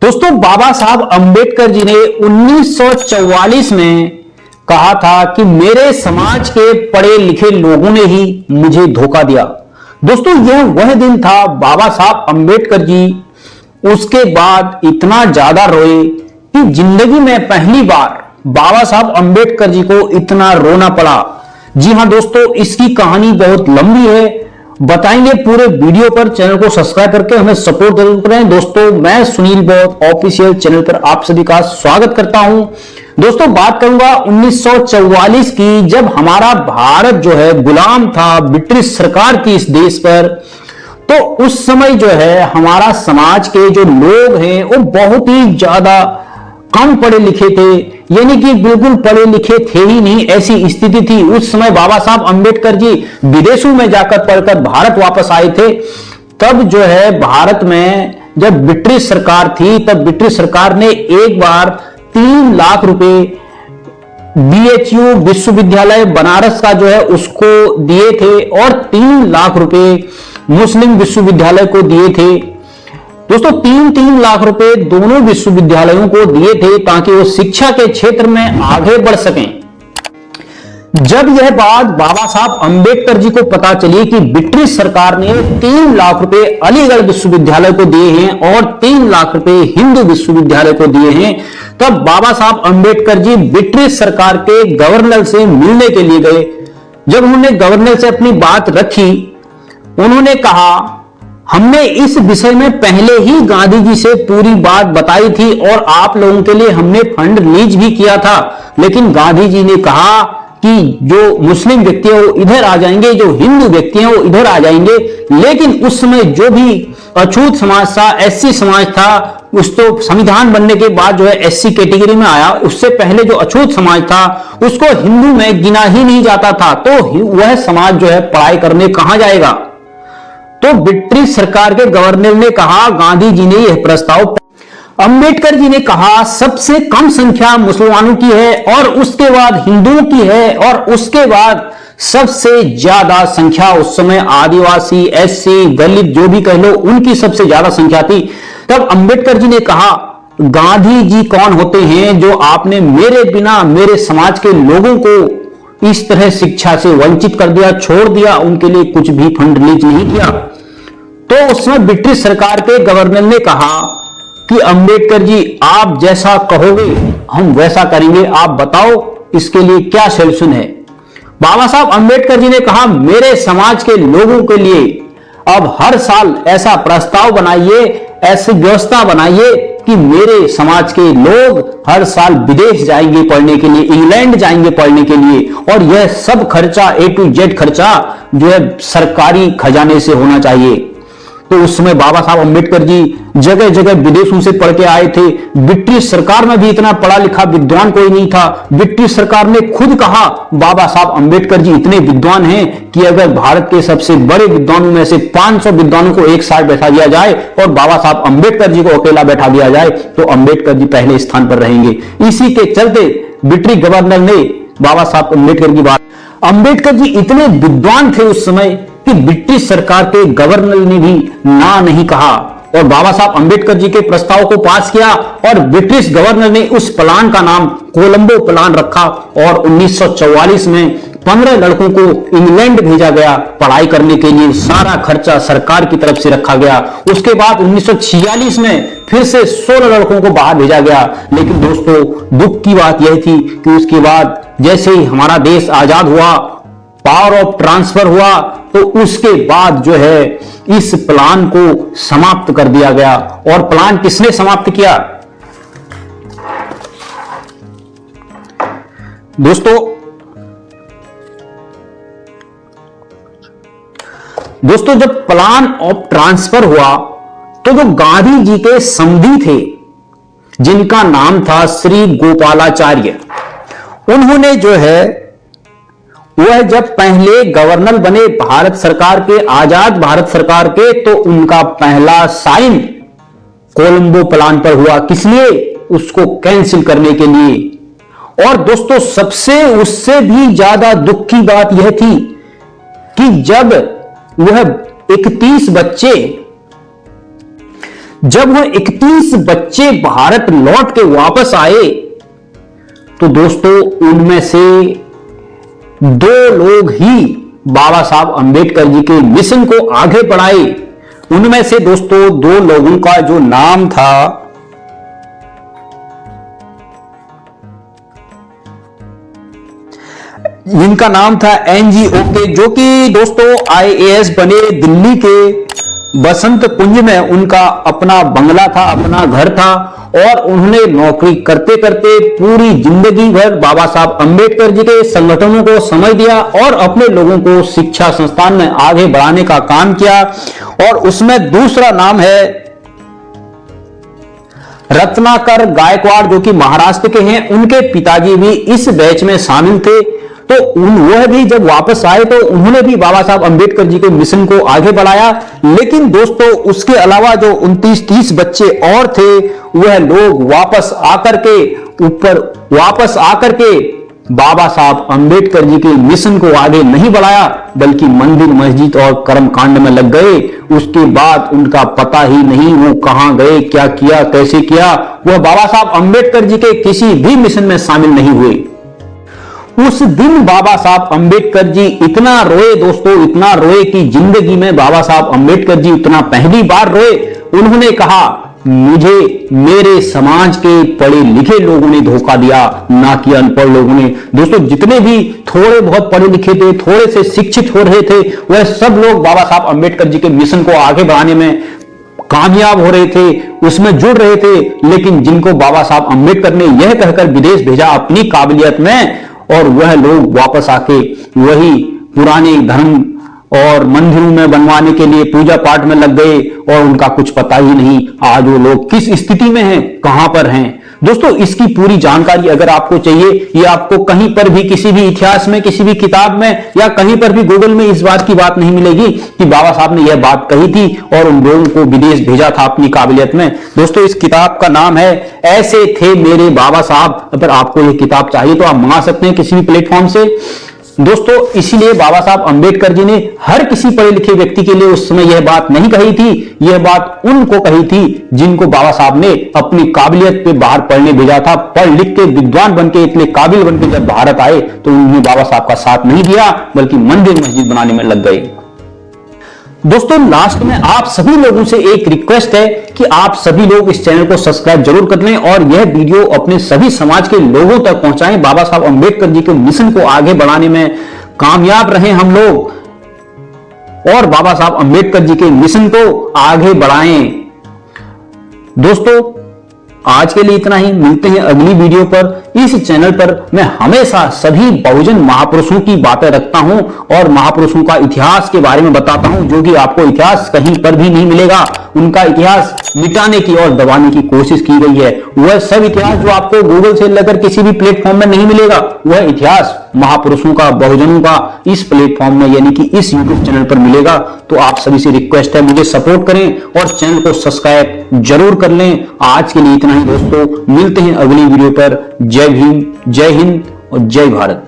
दोस्तों, बाबा साहब अंबेडकर जी ने 1944 में कहा था कि मेरे समाज के पढ़े लिखे लोगों ने ही मुझे धोखा दिया। दोस्तों, यह वह दिन था बाबा साहब अंबेडकर जी उसके बाद इतना ज्यादा रोए कि जिंदगी में पहली बार बाबा साहब अंबेडकर जी को इतना रोना पड़ा। जी हां दोस्तों, इसकी कहानी बहुत लंबी है, बताएंगे पूरे वीडियो पर। चैनल को सब्सक्राइब करके हमें सपोर्ट जरूर करें। दोस्तों, मैं सुनील बोध ऑफिशियल चैनल पर आप सभी का स्वागत करता हूं। दोस्तों, बात करूंगा 1944 की, जब हमारा भारत जो है गुलाम था ब्रिटिश सरकार की इस देश पर। तो उस समय जो है हमारा समाज के जो लोग हैं वो बहुत ही ज्यादा कम पढ़े लिखे थे, यानी कि बिल्कुल पढ़े लिखे थे ही नहीं, ऐसी स्थिति थी। उस समय बाबा साहब अंबेडकर जी विदेशों में जाकर पढ़कर भारत वापस आए थे। तब जो है भारत में जब ब्रिटिश सरकार थी, तब ब्रिटिश सरकार ने एक बार 3 लाख रुपए BHU विश्वविद्यालय बनारस का जो है उसको दिए थे और 3 लाख रुपए मुस्लिम विश्वविद्यालय को दिए थे। दोस्तों, 3-3 लाख रुपए दोनों विश्वविद्यालयों को दिए थे ताकि वो शिक्षा के क्षेत्र में आगे बढ़ सकें। जब यह बात बाबा साहब अंबेडकर जी को पता चली कि ब्रिटिश सरकार ने 3 लाख रुपए अलीगढ़ विश्वविद्यालय को दिए हैं और 3 लाख रुपए हिंदू विश्वविद्यालय को दिए हैं, तब बाबा साहब अंबेडकर जी ब्रिटिश सरकार के गवर्नर से मिलने के लिए गए। जब उन्होंने गवर्नर से अपनी बात रखी, उन्होंने कहा, हमने इस विषय में पहले ही गांधी जी से पूरी बात बताई थी और आप लोगों के लिए हमने फंड रिलीज भी किया था, लेकिन गांधी जी ने कहा कि जो मुस्लिम व्यक्ति है वो इधर आ जाएंगे, जो हिंदू व्यक्ति हैं वो इधर आ जाएंगे। लेकिन उस समय जो भी अछूत समाज था, SC समाज था, उस तो संविधान बनने के बाद जो है SC कैटेगरी में आया। उससे पहले जो अछूत समाज था उसको हिंदू में गिना ही नहीं जाता था, तो वह समाज जो है पढ़ाई करने कहां जाएगा। तो ब्रिटिश सरकार के गवर्नर ने कहा, गांधी जी ने यह प्रस्ताव, अंबेडकर जी ने कहा सबसे कम संख्या मुसलमानों की है और उसके बाद हिंदुओं की है और उसके बाद सबसे ज्यादा संख्या उस समय आदिवासी, SC, दलित जो भी कह लो, उनकी सबसे ज्यादा संख्या थी। तब अंबेडकर जी ने कहा, गांधी जी कौन होते हैं जो आपने मेरे बिना मेरे समाज के लोगों को इस तरह शिक्षा से वंचित कर दिया, छोड़ दिया, उनके लिए कुछ भी फंड रिलीज नहीं किया। तो उसमें ब्रिटिश सरकार के गवर्नर ने कहा कि अंबेडकर जी, आप जैसा कहोगे हम वैसा करेंगे, आप बताओ इसके लिए क्या सॉल्यूशन है। बाबा साहब अंबेडकर जी ने कहा, मेरे समाज के लोगों के लिए अब हर साल ऐसा प्रस्ताव बनाइए, ऐसी व्यवस्था बनाइए कि मेरे समाज के लोग हर साल विदेश जाएंगे पढ़ने के लिए, इंग्लैंड जाएंगे पढ़ने के लिए, और यह सब खर्चा A to Z खर्चा जो है सरकारी खजाने से होना चाहिए। तो उस समय बाबा साहब अंबेडकर जी जगह जगह विदेशों से पढ़ के आए थे। ब्रिटिश सरकार में भी इतना पढ़ा लिखा विद्वान कोई नहीं था। ब्रिटिश सरकार ने खुद कहा, बाबा साहब अंबेडकर जी इतने विद्वान हैं कि अगर भारत के सबसे बड़े विद्वानों में से 500 विद्वानों को एक साथ बैठा दिया जाए और बाबा साहब अंबेडकर जी को अकेला बैठा दिया जाए तो अंबेडकर जी पहले स्थान पर रहेंगे। इसी के चलते ब्रिटिश गवर्नर ने बाबा साहब अंबेडकर की बात, अंबेडकर जी इतने विद्वान थे उस समय कि ब्रिटिश सरकार के गवर्नर ने भी ना नहीं कहा और बाबा साहब अंबेडकर जी के प्रस्ताव को पास किया और ब्रिटिश गवर्नर ने उस प्लान का नाम कोलंबो प्लान रखा और 1944 में 15 लड़कों को इंग्लैंड भेजा गया पढ़ाई करने के लिए। सारा खर्चा सरकार की तरफ से रखा गया। उसके बाद 1946 में फिर से 16 लड़कों को बाहर भेजा गया। लेकिन दोस्तों, दुख की बात यह थी कि उसके बाद जैसे ही हमारा देश आजाद हुआ, पावर ऑफ ट्रांसफर हुआ, तो उसके बाद जो है इस प्लान को समाप्त कर दिया गया। और प्लान किसने समाप्त किया? दोस्तों, जब प्लान ऑफ ट्रांसफर हुआ तो जो गांधी जी के समधी थे, जिनका नाम था श्री गोपालाचार्य, उन्होंने जो है वह जब पहले गवर्नर बने भारत सरकार के, आजाद भारत सरकार के, तो उनका पहला साइन कोलंबो प्लान पर हुआ। किस लिए? उसको कैंसिल करने के लिए। और दोस्तों, सबसे उससे भी ज्यादा दुख की बात यह थी कि जब वह 31 बच्चे जब वह 31 बच्चे भारत लौट के वापस आए तो दोस्तों उनमें से 2 लोग ही बाबा साहब अंबेडकर जी के मिशन को आगे बढ़ाए। उनमें से दोस्तों 2 लोगों का जो नाम था जिनका नाम था एनजी ओके, जो कि दोस्तों आईएएस बने। दिल्ली के बसंत कुंज में उनका अपना बंगला था, अपना घर था और उन्होंने नौकरी करते करते पूरी जिंदगी भर बाबा साहब अंबेडकर जी के संगठनों को समझ दिया और अपने लोगों को शिक्षा संस्थान में आगे बढ़ाने का काम किया। और उसमें दूसरा नाम है रत्नाकर गायकवाड़, जो कि महाराष्ट्र के हैं। उनके पिताजी भी इस बैच में शामिल थे। तो वह भी जब वापस आए तो उन्होंने भी बाबा साहब अंबेडकर जी के मिशन को आगे बढ़ाया। लेकिन दोस्तों उसके अलावा जो 29-30 बच्चे और थे, वह लोग वापस आकर के बाबा साहब अंबेडकर जी के मिशन को आगे नहीं बढ़ाया, बल्कि मंदिर मस्जिद और कर्मकांड में लग गए। उसके बाद उनका पता ही नहीं वो कहां गए, क्या किया, कैसे किया। वह बाबा साहब अंबेडकर जी के किसी भी मिशन में शामिल नहीं हुए। उस दिन बाबा साहब अंबेडकर जी इतना रोए दोस्तों, इतना रोए कि जिंदगी में बाबा साहब अंबेडकर जी इतना पहली बार रोए। उन्होंने कहा, मुझे मेरे समाज के पढ़े लिखे लोगों ने धोखा दिया, ना कि अनपढ़ लोगों ने। दोस्तों जितने भी थोड़े बहुत पढ़े लिखे थे, थोड़े से शिक्षित हो रहे थे, वह सब लोग बाबा साहब अंबेडकर जी के मिशन को आगे बढ़ाने में कामयाब हो रहे थे, उसमें जुड़ रहे थे। लेकिन जिनको बाबा साहब अंबेडकर ने यह कहकर विदेश भेजा अपनी काबिलियत में, और वह लोग वापस आके वही पुराने धर्म और मंदिरों में बनवाने के लिए पूजा पाठ में लग गए और उनका कुछ पता ही नहीं आज वो लोग किस स्थिति में हैं, कहां पर हैं। दोस्तों इसकी पूरी जानकारी अगर आपको चाहिए, ये आपको कहीं पर भी किसी भी इतिहास में, किसी भी किताब में या कहीं पर भी गूगल में इस बात की बात नहीं मिलेगी कि बाबा साहब ने यह बात कही थी और उन लोगों को विदेश भेजा था अपनी काबिलियत में। दोस्तों इस किताब का नाम है ऐसे थे मेरे बाबा साहब। अगर आपको यह किताब चाहिए तो आप मंगा सकते हैं किसी भी प्लेटफॉर्म से। दोस्तों इसीलिए बाबा साहब अंबेडकर जी ने हर किसी पढ़े लिखे व्यक्ति के लिए उस समय यह बात नहीं कही थी, यह बात उनको कही थी जिनको बाबा साहब ने अपनी काबिलियत पे बाहर पढ़ने भेजा था। पढ़ लिख के विद्वान बनके इतने काबिल बनके जब भारत आए तो उन्होंने बाबा साहब का साथ नहीं दिया, बल्कि मंदिर मस्जिद बनाने में लग गए। दोस्तों लास्ट में आप सभी लोगों से एक रिक्वेस्ट है कि आप सभी लोग इस चैनल को सब्सक्राइब जरूर कर लें और यह वीडियो अपने सभी समाज के लोगों तक पहुंचाएं। बाबा साहब अंबेडकर जी के मिशन को आगे बढ़ाने में कामयाब रहें हम लोग और बाबा साहब अंबेडकर जी के मिशन को आगे बढ़ाएं। दोस्तों आज के लिए इतना ही, मिलते हैं अगली वीडियो पर। इस चैनल पर मैं हमेशा सभी बहुजन महापुरुषों की बातें रखता हूं और महापुरुषों का इतिहास के बारे में बताता हूं, जो कि आपको इतिहास कहीं पर भी नहीं मिलेगा। उनका इतिहास मिटाने की और दबाने की कोशिश की गई है। वह सब इतिहास जो आपको गूगल से लेकर किसी भी प्लेटफॉर्म में नहीं मिलेगा, वह इतिहास महापुरुषों का, बहुजनों का इस प्लेटफॉर्म में यानी कि इस यूट्यूब चैनल पर मिलेगा। तो आप सभी से रिक्वेस्ट है, मुझे सपोर्ट करें और चैनल को सब्सक्राइब जरूर कर लें। आज के लिए इतना ही दोस्तों, मिलते हैं अगली वीडियो पर। जय भीम, जय हिंद और जय भारत।